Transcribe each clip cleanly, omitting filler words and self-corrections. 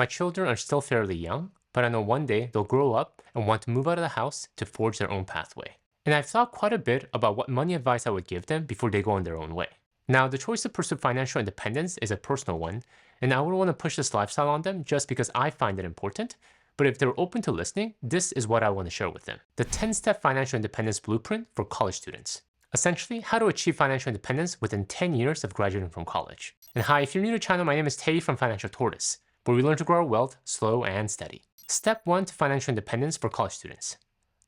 My children are still fairly young, but I know one day they'll grow up and want to move out of the house to forge their own pathway. And I've thought quite a bit about what money advice I would give them before they go on their own way. Now, the choice to pursue financial independence is a personal one, and I wouldn't want to push this lifestyle on them just because I find it important. But if they're open to listening, this is what I want to share with them. The 10-step financial independence blueprint for college students. Essentially, how to achieve financial independence within 10 years of graduating from college. And hi, if you're new to the channel, my name is Tay from Financial Tortoise, where we learn to grow our wealth slow and steady. Step 1 to financial independence for college students.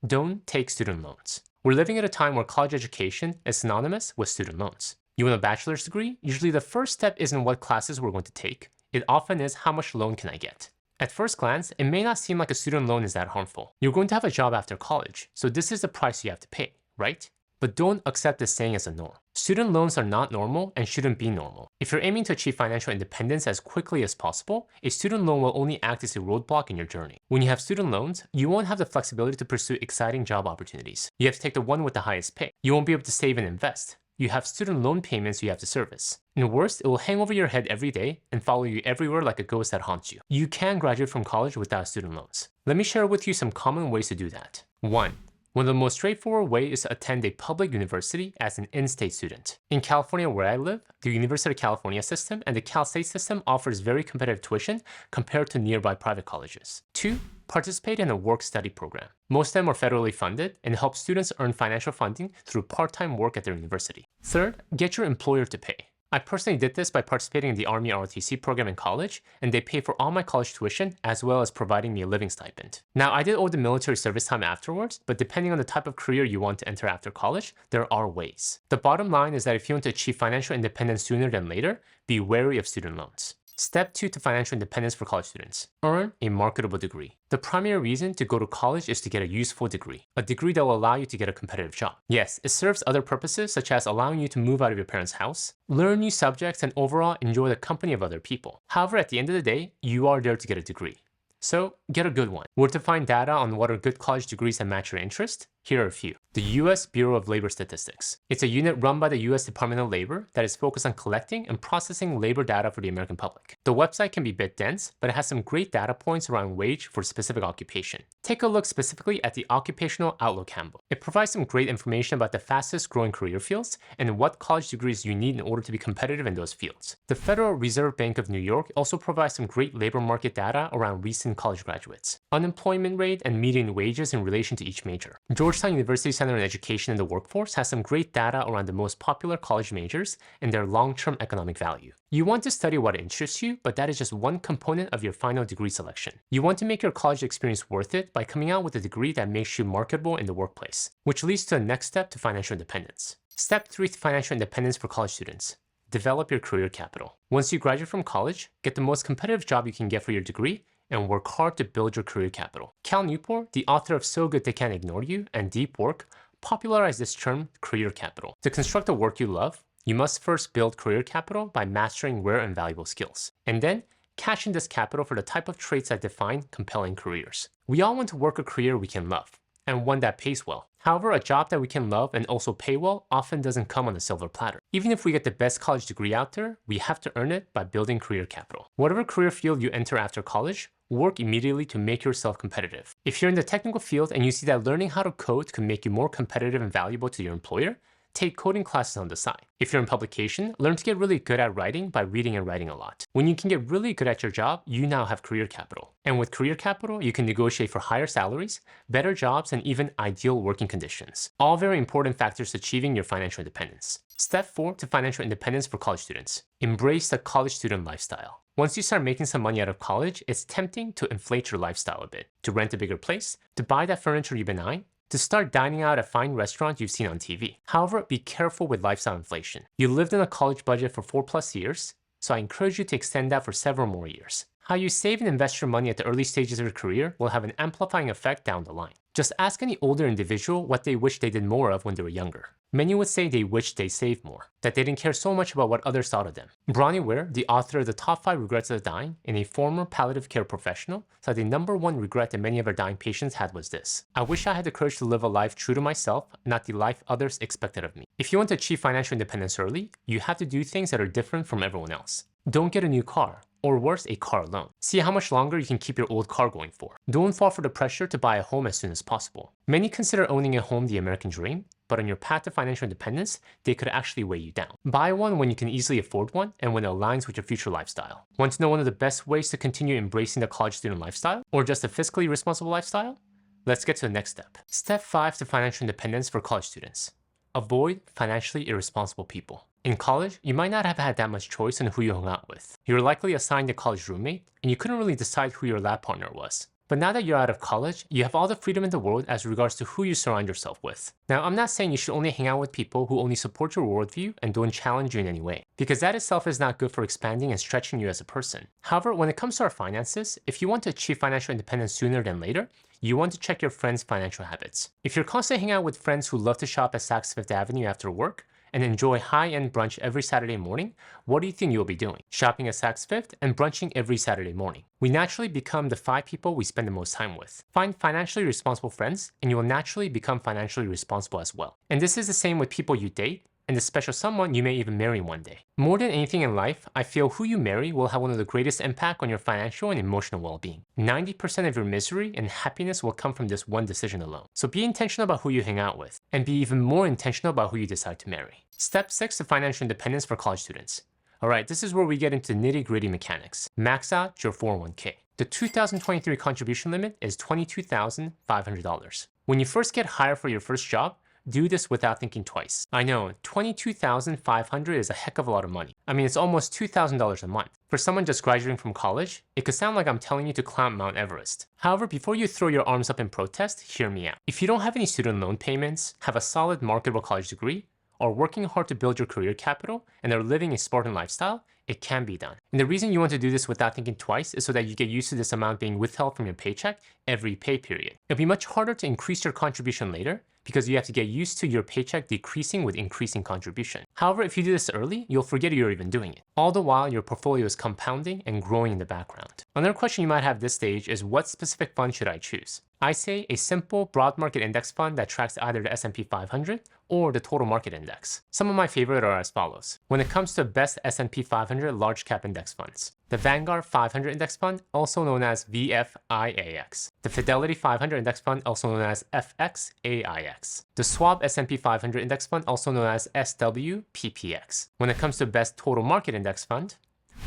Don't take student loans. We're living at a time where college education is synonymous with student loans. You want a bachelor's degree? Usually the first step isn't what classes we're going to take. It often is how much loan can I get? At first glance, it may not seem like a student loan is that harmful. You're going to have a job after college, so this is the price you have to pay, right? But don't accept this saying as a norm. Student loans are not normal and shouldn't be normal. If you're aiming to achieve financial independence as quickly as possible, a student loan will only act as a roadblock in your journey. When you have student loans, you won't have the flexibility to pursue exciting job opportunities. You have to take the one with the highest pay. You won't be able to save and invest. You have student loan payments you have to service. And worst, it will hang over your head every day and follow you everywhere like a ghost that haunts you. You can graduate from college without student loans. Let me share with you some common ways to do that. 1. One of the most straightforward ways is to attend a public university as an in-state student. In California where I live, the University of California system and the Cal State system offers very competitive tuition compared to nearby private colleges. 2. Participate in a work-study program. Most of them are federally funded and help students earn financial funding through part-time work at their university. 3rd, get your employer to pay. I personally did this by participating in the Army ROTC program in college, and they pay for all my college tuition as well as providing me a living stipend. Now, I did owe the military service time afterwards, but depending on the type of career you want to enter after college, there are ways. The bottom line is that if you want to achieve financial independence sooner than later, be wary of student loans. Step 2 to financial independence for college students. Earn a marketable degree. The primary reason to go to college is to get a useful degree, a degree that will allow you to get a competitive job. Yes, it serves other purposes such as allowing you to move out of your parents' house, learn new subjects, and overall enjoy the company of other people. However, at the end of the day, you are there to get a degree. So, get a good one. Where to find data on what are good college degrees that match your interest? Here are a few. The U.S. Bureau of Labor Statistics. It's a unit run by the U.S. Department of Labor that is focused on collecting and processing labor data for the American public. The website can be a bit dense, but it has some great data points around wage for a specific occupation. Take a look specifically at the Occupational Outlook Handbook. It provides some great information about the fastest growing career fields and what college degrees you need in order to be competitive in those fields. The Federal Reserve Bank of New York also provides some great labor market data around recent college graduates, unemployment rate, and median wages in relation to each major. Georgetown University Center on Education and the Workforce has some great data around the most popular college majors and their long-term economic value. You want to study what interests you, but that is just one component of your final degree selection. You want to make your college experience worth it by coming out with a degree that makes you marketable in the workplace, which leads to the next step to financial independence. Step 3 to financial independence for college students. Develop your career capital. Once you graduate from college, get the most competitive job you can get for your degree and work hard to build your career capital. Cal Newport, the author of So Good They Can't Ignore You and Deep Work, popularized this term, career capital. To construct the work you love, you must first build career capital by mastering rare and valuable skills, and then cash in this capital for the type of traits that define compelling careers. We all want to work a career we can love, and one that pays well. However, a job that we can love and also pay well often doesn't come on a silver platter. Even if we get the best college degree out there, we have to earn it by building career capital. Whatever career field you enter after college, work immediately to make yourself competitive. If you're in the technical field and you see that learning how to code can make you more competitive and valuable to your employer, take coding classes on the side. If you're in publication, learn to get really good at writing by reading and writing a lot. When you can get really good at your job, you now have career capital. And with career capital, you can negotiate for higher salaries, better jobs, and even ideal working conditions. All very important factors to achieving your financial independence. Step 4 to financial independence for college students. Embrace the college student lifestyle. Once you start making some money out of college, it's tempting to inflate your lifestyle a bit, to rent a bigger place, to buy that furniture you've been eyeing, to start dining out at fine restaurants you've seen on TV. However, be careful with lifestyle inflation. You lived in a college budget for 4+ years, so I encourage you to extend that for several more years. How you save and invest your money at the early stages of your career will have an amplifying effect down the line. Just ask any older individual what they wish they did more of when they were younger. Many would say they wished they saved more, that they didn't care so much about what others thought of them. Bronnie Ware, the author of The Top 5 Regrets of the Dying and a former palliative care professional, said the #1 regret that many of her dying patients had was this: I wish I had the courage to live a life true to myself, not the life others expected of me. If you want to achieve financial independence early, you have to do things that are different from everyone else. Don't get a new car, or worse, a car loan. See how much longer you can keep your old car going for. Don't fall for the pressure to buy a home as soon as possible. Many consider owning a home the American dream, but on your path to financial independence, they could actually weigh you down. Buy one when you can easily afford one and when it aligns with your future lifestyle. Want to know one of the best ways to continue embracing the college student lifestyle, or just a fiscally responsible lifestyle? Let's get to the next step. Step 5 to financial independence for college students. Avoid financially irresponsible people. In college, you might not have had that much choice on who you hung out with. You were likely assigned a college roommate, and you couldn't really decide who your lab partner was. But now that you're out of college, you have all the freedom in the world as regards to who you surround yourself with. Now, I'm not saying you should only hang out with people who only support your worldview and don't challenge you in any way, because that itself is not good for expanding and stretching you as a person. However, when it comes to our finances, if you want to achieve financial independence sooner than later, you want to check your friends' financial habits. If you're constantly hanging out with friends who love to shop at Saks Fifth Avenue after work, and enjoy high-end brunch every Saturday morning, what do you think you'll be doing? Shopping at Saks Fifth and brunching every Saturday morning. We naturally become the 5 people we spend the most time with. Find financially responsible friends, and you will naturally become financially responsible as well. And this is the same with people you date, and the special someone you may even marry one day. More than anything in life, I feel who you marry will have one of the greatest impact on your financial and emotional well-being. 90% of your misery and happiness will come from this one decision alone. So be intentional about who you hang out with, and be even more intentional about who you decide to marry. Step 6 to financial independence for college students. Alright, this is where we get into nitty-gritty mechanics. Max out your 401k. The 2023 contribution limit is $22,500. When you first get hired for your first job, do this without thinking twice. I know, $22,500 is a heck of a lot of money. I mean, it's almost $2,000 a month. For someone just graduating from college, it could sound like I'm telling you to climb Mount Everest. However, before you throw your arms up in protest, hear me out. If you don't have any student loan payments, have a solid marketable college degree, are working hard to build your career capital, and are living a Spartan lifestyle, it can be done. And the reason you want to do this without thinking twice is so that you get used to this amount being withheld from your paycheck every pay period. It'll be much harder to increase your contribution later because you have to get used to your paycheck decreasing with increasing contribution. However, if you do this early, you'll forget you're even doing it. All the while, your portfolio is compounding and growing in the background. Another question you might have at this stage is, what specific fund should I choose? I say a simple broad market index fund that tracks either the S&P 500 or the total market index. Some of my favorite are as follows. When it comes to best S&P 500 large cap index funds, the Vanguard 500 Index Fund, also known as VFIAX. The Fidelity 500 Index Fund, also known as FXAIX. The Schwab S&P 500 Index Fund, also known as SWPPX. When it comes to best total market index fund,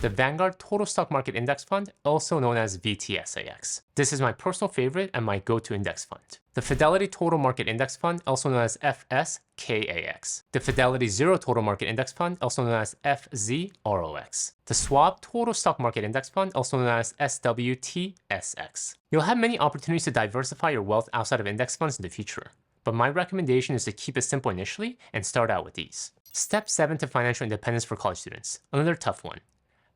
the Vanguard Total Stock Market Index Fund, also known as VTSAX. This is my personal favorite and my go-to index fund. The Fidelity Total Market Index Fund, also known as FSKAX. The Fidelity Zero Total Market Index Fund, also known as FZROX. The Schwab Total Stock Market Index Fund, also known as SWTSX. You'll have many opportunities to diversify your wealth outside of index funds in the future, but my recommendation is to keep it simple initially and start out with these. Step 7 to financial independence for college students. Another tough one.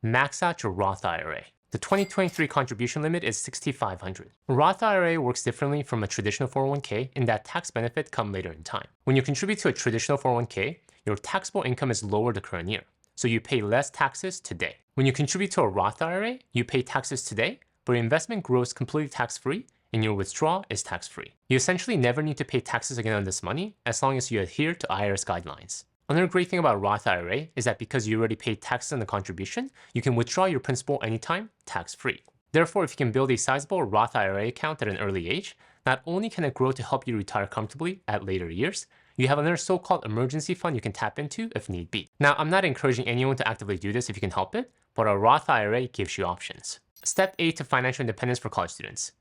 Max out your Roth IRA. The 2023 contribution limit is $6,500. A Roth IRA works differently from a traditional 401k in that tax benefits come later in time. When you contribute to a traditional 401k, your taxable income is lower the current year, so you pay less taxes today. When you contribute to a Roth IRA, you pay taxes today, but your investment grows completely tax-free and your withdrawal is tax-free. You essentially never need to pay taxes again on this money as long as you adhere to IRS guidelines. Another great thing about Roth IRA is that because you already paid taxes on the contribution, you can withdraw your principal anytime, tax-free. Therefore, if you can build a sizable Roth IRA account at an early age, not only can it grow to help you retire comfortably at later years, you have another so-called emergency fund you can tap into if need be. Now, I'm not encouraging anyone to actively do this if you can help it, but a Roth IRA gives you options. Step 8 to financial independence for college students.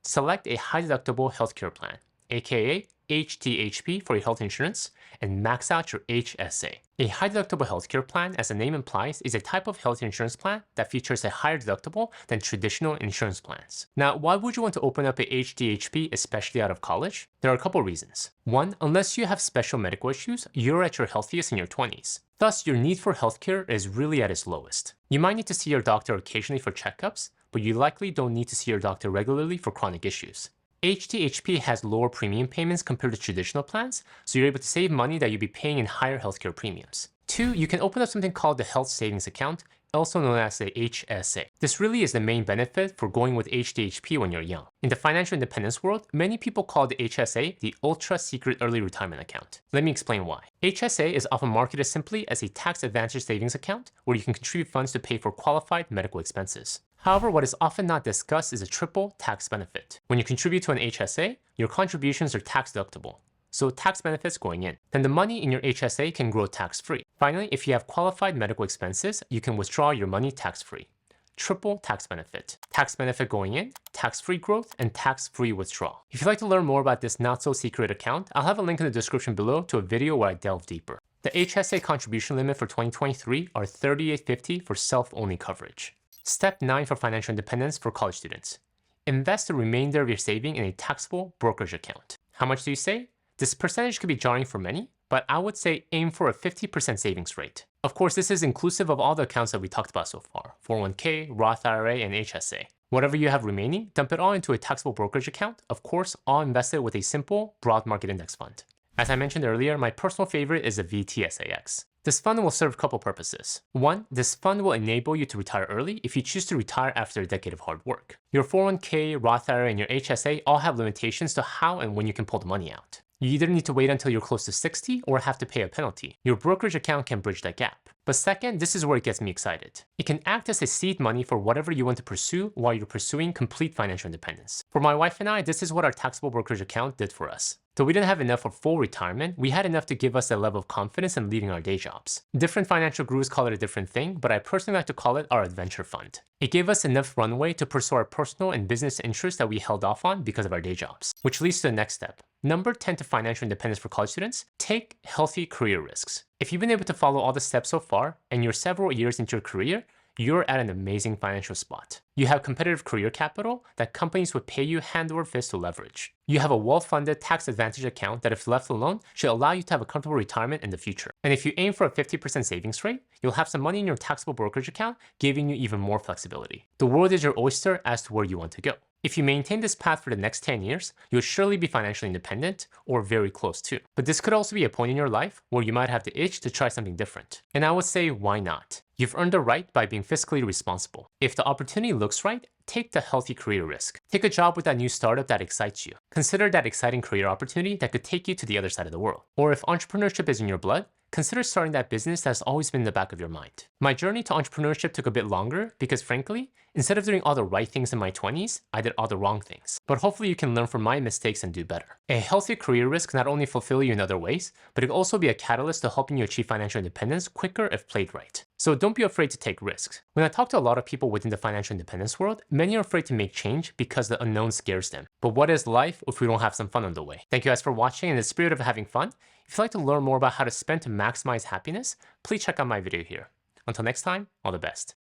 Select a high-deductible healthcare plan, aka HDHP for your health insurance, and max out your HSA. A high-deductible healthcare plan, as the name implies, is a type of health insurance plan that features a higher deductible than traditional insurance plans. Now, why would you want to open up a HDHP, especially out of college? There are a couple reasons. One, unless you have special medical issues, you're at your healthiest in your 20s. Thus, your need for healthcare is really at its lowest. You might need to see your doctor occasionally for checkups, but you likely don't need to see your doctor regularly for chronic issues. HDHP has lower premium payments compared to traditional plans, so you're able to save money that you'd be paying in higher healthcare premiums. 2, you can open up something called the Health Savings Account, also known as the HSA. This really is the main benefit for going with HDHP when you're young. In the financial independence world, many people call the HSA the ultra secret early retirement account. Let me explain why. HSA is often marketed simply as a tax advantage savings account where you can contribute funds to pay for qualified medical expenses. However, what is often not discussed is a triple tax benefit. When you contribute to an HSA, your contributions are tax deductible, so tax benefits going in. Then the money in your HSA can grow tax-free. Finally, if you have qualified medical expenses, you can withdraw your money tax-free. Triple tax benefit. Tax benefit going in, tax-free growth, and tax-free withdrawal. If you'd like to learn more about this not-so-secret account, I'll have a link in the description below to a video where I delve deeper. The HSA contribution limit for 2023 are $3,850 for self-only coverage. Step 9 for financial independence for college students. Invest the remainder of your saving in a taxable brokerage account. How much do you save? This percentage could be jarring for many, but I would say aim for a 50% savings rate. Of course, this is inclusive of all the accounts that we talked about so far, 401k, Roth IRA, and HSA. Whatever you have remaining, dump it all into a taxable brokerage account, of course, all invested with a simple, broad market index fund. As I mentioned earlier, my personal favorite is the VTSAX. This fund will serve a couple purposes. One, this fund will enable you to retire early if you choose to retire after a decade of hard work. Your 401k, Roth IRA, and your HSA all have limitations to how and when you can pull the money out. You either need to wait until you're close to 60 or have to pay a penalty. Your brokerage account can bridge that gap. But second, this is where it gets me excited. It can act as a seed money for whatever you want to pursue while you're pursuing complete financial independence. For my wife and I, this is what our taxable brokerage account did for us. Though we didn't have enough for full retirement, we had enough to give us a level of confidence in leaving our day jobs. Different financial gurus call it a different thing, but I personally like to call it our adventure fund. It gave us enough runway to pursue our personal and business interests that we held off on because of our day jobs. Which leads to the next step. Number 10 to financial independence for college students, take healthy career risks. If you've been able to follow all the steps so far, and you're several years into your career, you're at an amazing financial spot. You have competitive career capital that companies would pay you hand over fist to leverage. You have a well-funded tax advantage account that if left alone should allow you to have a comfortable retirement in the future. And if you aim for a 50% savings rate, you'll have some money in your taxable brokerage account, giving you even more flexibility. The world is your oyster as to where you want to go. If you maintain this path for the next 10 years, you'll surely be financially independent or very close to. But this could also be a point in your life where you might have the itch to try something different. And I would say, why not? You've earned the right by being fiscally responsible. If the opportunity looks right, take the healthy career risk. Take a job with that new startup that excites you. Consider that exciting career opportunity that could take you to the other side of the world. Or if entrepreneurship is in your blood, consider starting that business that's always been in the back of your mind. My journey to entrepreneurship took a bit longer because frankly, instead of doing all the right things in my 20s, I did all the wrong things. But hopefully you can learn from my mistakes and do better. A healthy career risk not only fulfill you in other ways, but it can also be a catalyst to helping you achieve financial independence quicker if played right. So don't be afraid to take risks. When I talk to a lot of people within the financial independence world, many are afraid to make change because the unknown scares them. But what is life if we don't have some fun on the way? Thank you guys for watching. In the spirit of having fun, if you'd like to learn more about how to spend to maximize happiness, please check out my video here. Until next time, all the best.